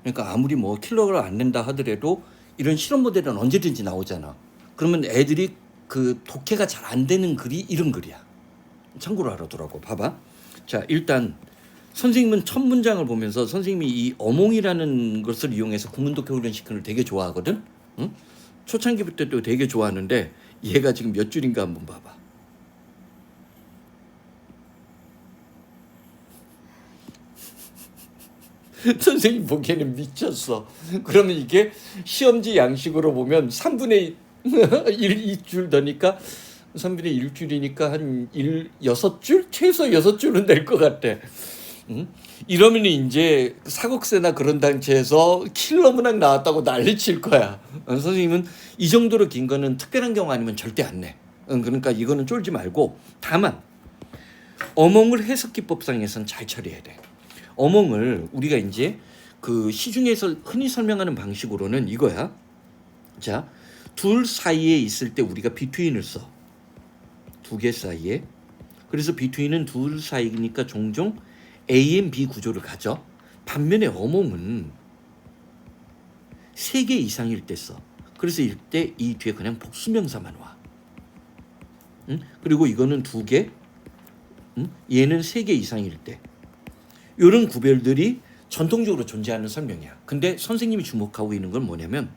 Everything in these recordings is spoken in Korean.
그러니까 아무리 뭐 킬러를 안 낸다 하더라도 이런 실험 모델은 언제든지 나오잖아. 그러면 애들이 그 독해가 잘 안 되는 글이 이런 글이야. 참고로 알아두라고. 봐봐. 자, 일단 선생님은 첫 문장을 보면서 선생님이 이 어몽이라는 것을 이용해서 구문 독해 훈련 시키는 걸 되게 좋아하거든. 응? 초창기부터 되게 좋아하는데 얘가 지금 몇 줄인가 한번 봐봐. 선생님 보기에는 미쳤어. 그러면 이게 시험지 양식으로 보면 3분의 1줄 더니까 3분의 1줄이니까 한 6줄? 최소 6줄은 될 것 같아. 응? 이러면 이제 사국세나 그런 단체에서 킬러 문항 나왔다고 난리칠 거야. 선생님은 이 정도로 긴 거는 특별한 경우 아니면 절대 안 내. 그러니까 이거는 쫄지 말고, 다만 어몽을 해석기법상에선 잘 처리해야 돼. 어몽을 우리가 이제 그 시중에서 흔히 설명하는 방식으로는 이거야. 자, 둘 사이에 있을 때 우리가 비트윈을 써. 두 개 사이에. 그래서 비트윈은 둘 사이니까 종종 A and B 구조를 가져. 반면에 어몽은 3개 이상일 때 써. 그래서 이때 이 뒤에 그냥 복수명사만 와. 응? 그리고 이거는 2개, 응? 얘는 3개 이상일 때. 이런 구별들이 전통적으로 존재하는 설명이야. 근데 선생님이 주목하고 있는 건 뭐냐면,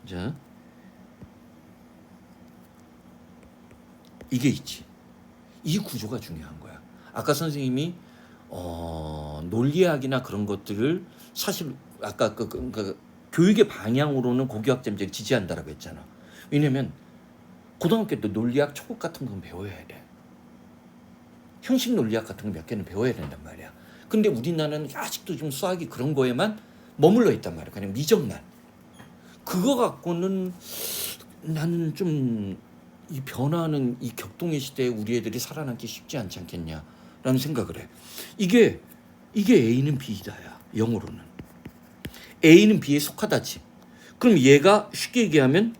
자, 이게 있지. 이 구조가 중요한 거야. 아까 선생님이 논리학이나 그런 것들을 사실 아까 그 교육의 방향으로는 고교학점제 지지한다라고 했잖아. 왜냐면 고등학교 때 논리학 초급 같은 건 배워야 돼. 형식 논리학 같은 거 몇 개는 배워야 된단 말이야. 근데 우리나라는 아직도 좀 수학이 그런 거에만 머물러 있단 말이야. 그냥 미적만. 그거 갖고는 나는 좀 이 변화하는 이 격동의 시대에 우리 애들이 살아남기 쉽지 않지 않겠냐라는 생각을 해. 이게 A는 B다야. 영어로는. A는 B에 속하다지. 그럼 얘가 쉽게 얘기하면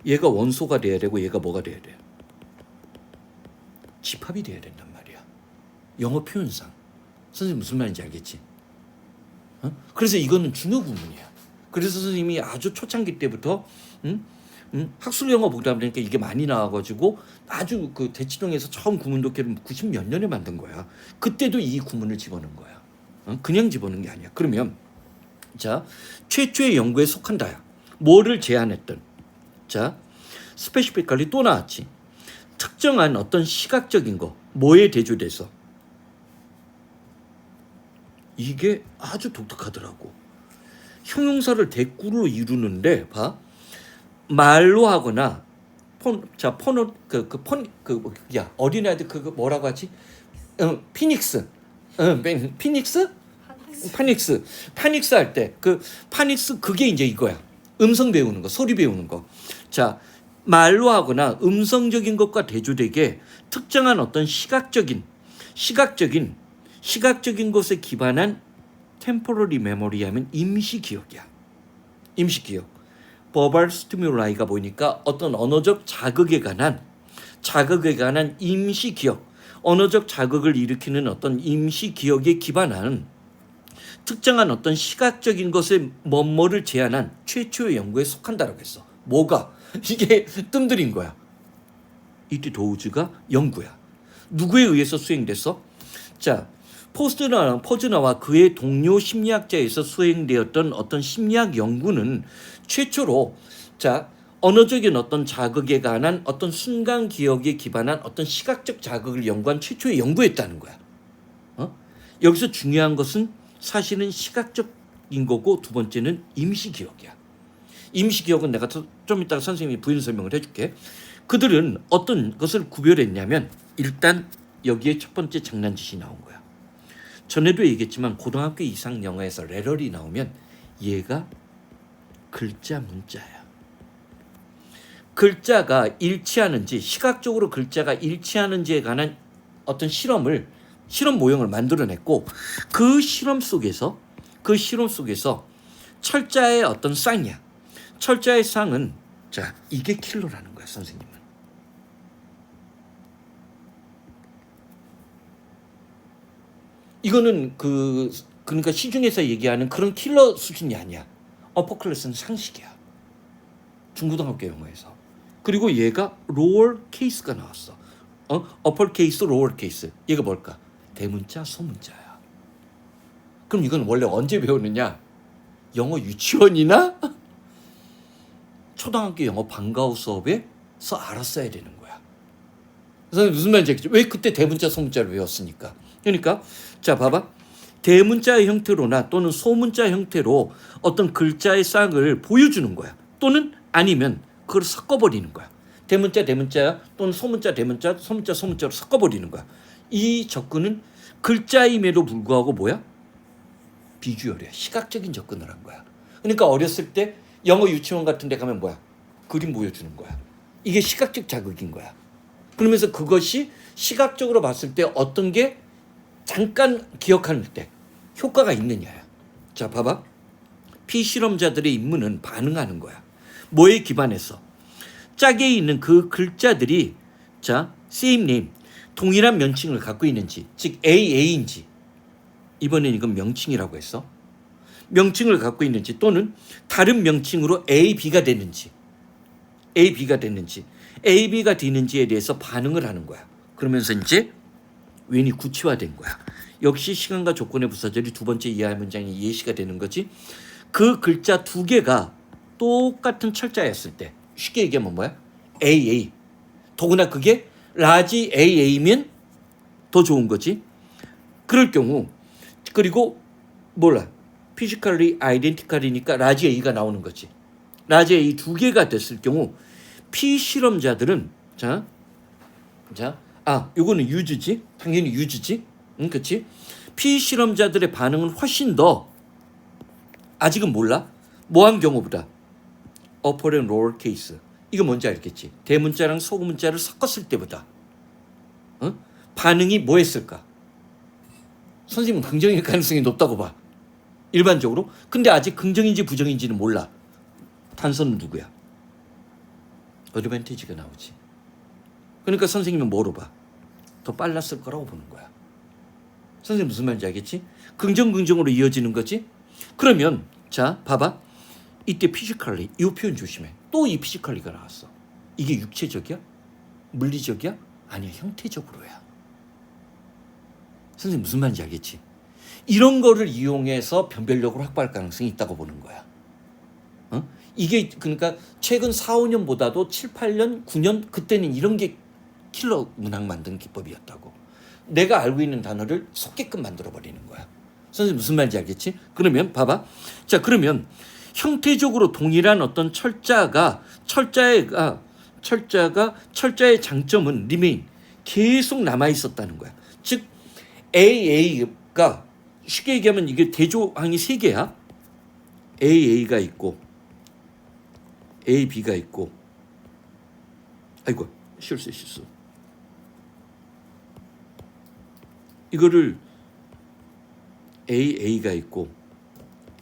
얘가 원소가 돼야 되고 얘가 뭐가 돼야 돼? 집합이 돼야 된단 말이야. 영어 표현상. 선생님 무슨 말인지 알겠지? 그래서 이거는 중요 구문이야. 그래서 선생님이 아주 초창기 때부터 학술 영어 보다 보니까 이게 많이 나와가지고 아주 그 대치동에서 처음 구문 독해를 90 몇 년에 만든 거야. 그때도 이 구문을 집어넣은 거야. 그냥 집어넣은 게 아니야. 그러면 자, 최초의 연구에 속한다야. 뭐를 제안했던. 자, 스페시피컬리 또 나왔지. 특정한 어떤 시각적인 거, 뭐에 대조돼서. 이게 아주 독특하더라고. 형용사를 대꾸로 이루는데 봐. 말로 하거나 어린아이들 그거 뭐라고 하지? 피닉스. 피닉스? 파닉스 할 때 그 파닉스 그게 이제 이거야. 음성 배우는 거, 소리 배우는 거. 자, 말로 하거나 음성적인 것과 대조되게 특정한 어떤 시각적인 것에 기반한 템포러리 메모리 하면 임시 기억이야. 임시 기억. 버벌 스티뮬라이가 보니까 어떤 언어적 자극에 관한 임시 기억, 언어적 자극을 일으키는 어떤 임시 기억에 기반한 특정한 어떤 시각적인 것의 뭐뭐를 제안한 최초의 연구에 속한다라고 했어. 뭐가? 이게 뜸들인 거야. 이때 도우즈가 연구야. 누구에 의해서 수행됐어? 자, 포즈나와 그의 동료 심리학자에서 수행되었던 어떤 심리학 연구는 최초로 자, 언어적인 어떤 자극에 관한 어떤 순간 기억에 기반한 어떤 시각적 자극을 연구한 최초의 연구였다는 거야. 여기서 중요한 것은 사실은 시각적인 거고 두 번째는 임시 기억이야. 임시 기억은 내가 좀 이따가 선생님이 부연 설명을 해줄게. 그들은 어떤 것을 구별했냐면 일단 여기에 첫 번째 장난짓이 나온 거야. 전에도 얘기했지만 고등학교 이상 영어에서 레럴이 나오면 얘가 글자 문자야. 글자가 일치하는지 시각적으로 글자가 일치하는지에 관한 어떤 실험 모형을 만들어냈고 그 실험 속에서 철자의 어떤 쌍이야. 철자의 쌍은 자 이게 킬러라는 거야 선생님은. 이거는 그러니까 시중에서 얘기하는 그런 킬러 수준이 아니야. 어퍼 클래스는 상식이야. 중고등학교 영어에서. 그리고 얘가 로어 케이스가 나왔어. 어퍼 케이스, 로어 케이스. 얘가 뭘까? 대문자, 소문자야. 그럼 이건 원래 언제 배우느냐? 영어 유치원이나 초등학교 영어 방과후 수업에서 알았어야 되는 거야. 그래서 무슨 말인지 알겠죠? 왜 그때 대문자, 소문자를 외웠으니까. 그러니까 자 봐봐. 대문자의 형태로나 또는 소문자 형태로 어떤 글자의 싹을 보여주는 거야. 또는 아니면 그걸 섞어버리는 거야. 대문자 대문자 또는 소문자 대문자 소문자 소문자로 섞어버리는 거야. 이 접근은 글자임에도 불구하고 뭐야? 비주얼이야. 시각적인 접근을 한 거야. 그러니까 어렸을 때 영어 유치원 같은 데 가면 뭐야? 그림 보여주는 거야. 이게 시각적 자극인 거야. 그러면서 그것이 시각적으로 봤을 때 어떤 게 잠깐 기억하는 때 효과가 있느냐야. 자 봐봐. 피실험자들의 임무는 반응하는 거야. 뭐에 기반해서? 짝에 있는 그 글자들이 자 same name 동일한 명칭을 갖고 있는지, 즉 AA인지, 이번엔 이건 명칭이라고 했어. 명칭을 갖고 있는지 또는 다른 명칭으로 A, B가 됐는지, A, B가 됐는지, A, B가 되는지에 대해서 반응을 하는 거야. 그러면서 이제 웬이 구체화된 거야. 역시 시간과 조건의 부사절이 두 번째 이하의 문장이 예시가 되는 거지. 그 글자 두 개가 똑같은 철자였을 때 쉽게 얘기하면 뭐야? AA. 더구나 그게 라지 AA면 더 좋은 거지. 그럴 경우 그리고 몰라. 피지컬리 아이덴티컬이니까 라지 A가 나오는 거지. 라지 A 두 개가 됐을 경우 피실험자들은 요거는 유즈지. 당연히 유즈지. 그렇지? 피실험자들의 반응은 훨씬 더 아직은 몰라. 뭐한 경우보다 어퍼 앤 로어 케이스. 이거 뭔지 알겠지? 대문자랑 소문자를 섞었을 때보다 반응이 뭐 했을까? 선생님은 긍정일 가능성이 높다고 봐. 일반적으로. 근데 아직 긍정인지 부정인지는 몰라. 단서는 누구야? 어드밴티지가 나오지. 그러니까 선생님은 뭐로 봐? 더 빨랐을 거라고 보는 거야. 선생님 무슨 말인지 알겠지? 긍정으로 이어지는 거지? 그러면 자 봐봐. 이때 피지컬리 이 표현 조심해. 또 이 피지컬리가 나왔어. 이게 육체적이야? 물리적이야? 아니야. 형태적으로야. 선생님 무슨 말인지 알겠지? 이런 거를 이용해서 변별력을 확보할 가능성이 있다고 보는 거야. 이게 그러니까 최근 4, 5년보다도 7, 8년, 9년 그때는 이런 게 킬러 문항 만드는 기법이었다고. 내가 알고 있는 단어를 섞게끔 만들어버리는 거야. 선생님 무슨 말인지 알겠지? 그러면 봐봐. 자 그러면 형태적으로 동일한 어떤 철자의 장점은 remain 계속 남아 있었다는 거야. 즉 AA가 쉽게 얘기하면 이게 대조항이 세 개야. AA가 있고 AB가 있고 아이고 실수 이거를 AA가 있고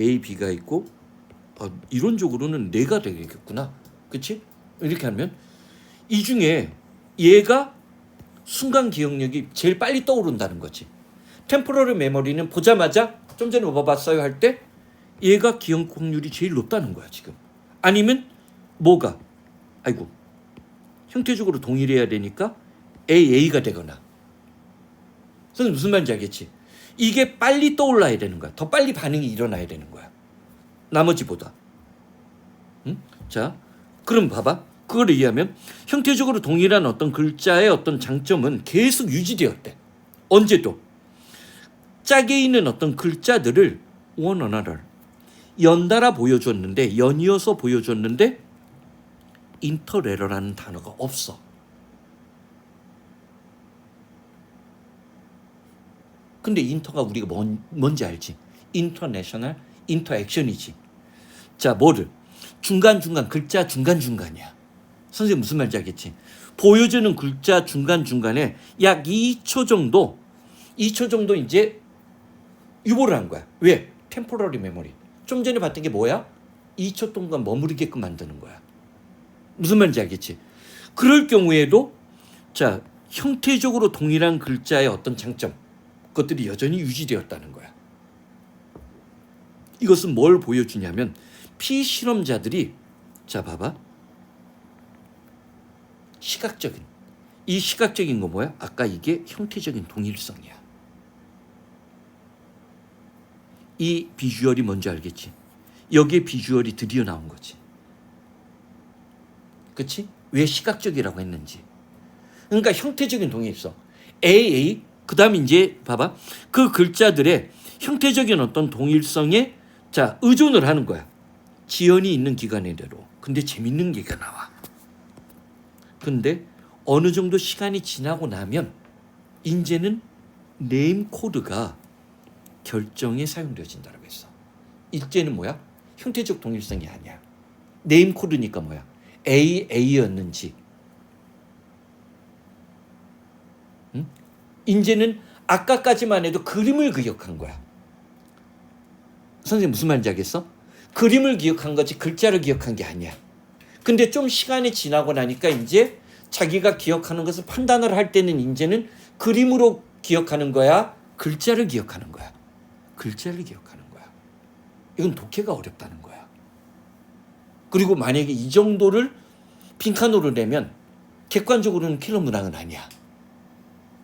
AB가 있고 이론적으로는 4가 되겠구나. 그치? 이렇게 하면 이 중에 얘가 순간 기억력이 제일 빨리 떠오른다는 거지. 템포러리 메모리는 보자마자 좀 전에 뭐 봤어요 할 때 얘가 기억력률이 제일 높다는 거야 지금. 아니면 뭐가 형태적으로 동일해야 되니까 AA가 되거나. 선생님 무슨 말인지 알겠지? 이게 빨리 떠올라야 되는 거야. 더 빨리 반응이 일어나야 되는 거야. 나머지보다. 자, 그럼 봐봐. 그걸 얘기하면 형태적으로 동일한 어떤 글자의 어떤 장점은 계속 유지되었대. 언제도. 짝에 있는 어떤 글자들을 one another 연달아 보여줬는데 연이어서 보여줬는데 인터레러라는 단어가 없어. 근데 인터가 우리가 뭔지 알지? 인터내셔널 인터액션이지. 자, 뭐를? 중간중간 글자 중간중간이야. 선생님 무슨 말인지 알겠지? 보여주는 글자 중간중간에 약 2초 정도 이제 유보를 한 거야. 왜? 템포러리 메모리. 좀 전에 봤던 게 뭐야? 2초 동안 머무르게끔 만드는 거야. 무슨 말인지 알겠지? 그럴 경우에도 자 형태적으로 동일한 글자의 어떤 장점 것들이 여전히 유지되었다는 거야. 이것은 뭘 보여주냐면 피실험자들이 자 봐봐. 이 시각적인 거 뭐야? 아까 이게 형태적인 동일성이야. 이 비주얼이 뭔지 알겠지? 여기에 비주얼이 드디어 나온 거지. 그치? 왜 시각적이라고 했는지. 그러니까 형태적인 동일성. AA 그 다음 이제 봐봐. 그 글자들의 형태적인 어떤 동일성에 자 의존을 하는 거야. 지연이 있는 기간대로. 근데 재밌는 게가 나와. 근데 어느 정도 시간이 지나고 나면 이제는 네임 코드가 결정에 사용되어진다고 했어. 이제는 뭐야? 형태적 동일성이 아니야. 네임 코드니까 뭐야? AA였는지. 응? 이제는 아까까지만 해도 그림을 기억한 거야. 선생님 무슨 말인지 알겠어? 그림을 기억한 거지 글자를 기억한 게 아니야. 근데 좀 시간이 지나고 나니까 이제 자기가 기억하는 것을 판단을 할 때는 이제는 그림으로 기억하는 거야? 글자를 기억하는 거야? 글자를 기억하는 거야. 이건 독해가 어렵다는 거야. 그리고 만약에 이 정도를 빈칸으로 내면 객관적으로는 킬러 문항은 아니야.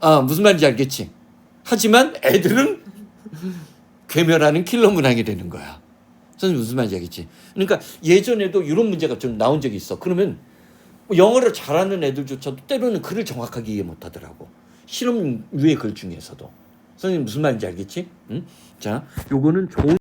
아, 무슨 말인지 알겠지? 하지만 애들은 괴멸하는 킬러 문항이 되는 거야. 선생님 무슨 말인지 알겠지? 그러니까 예전에도 이런 문제가 좀 나온 적이 있어. 그러면 영어를 잘하는 애들조차도 때로는 글을 정확하게 이해 못하더라고. 실험 유의 글 중에서도. 선생님 무슨 말인지 알겠지? 응? 자, 요거는 좋은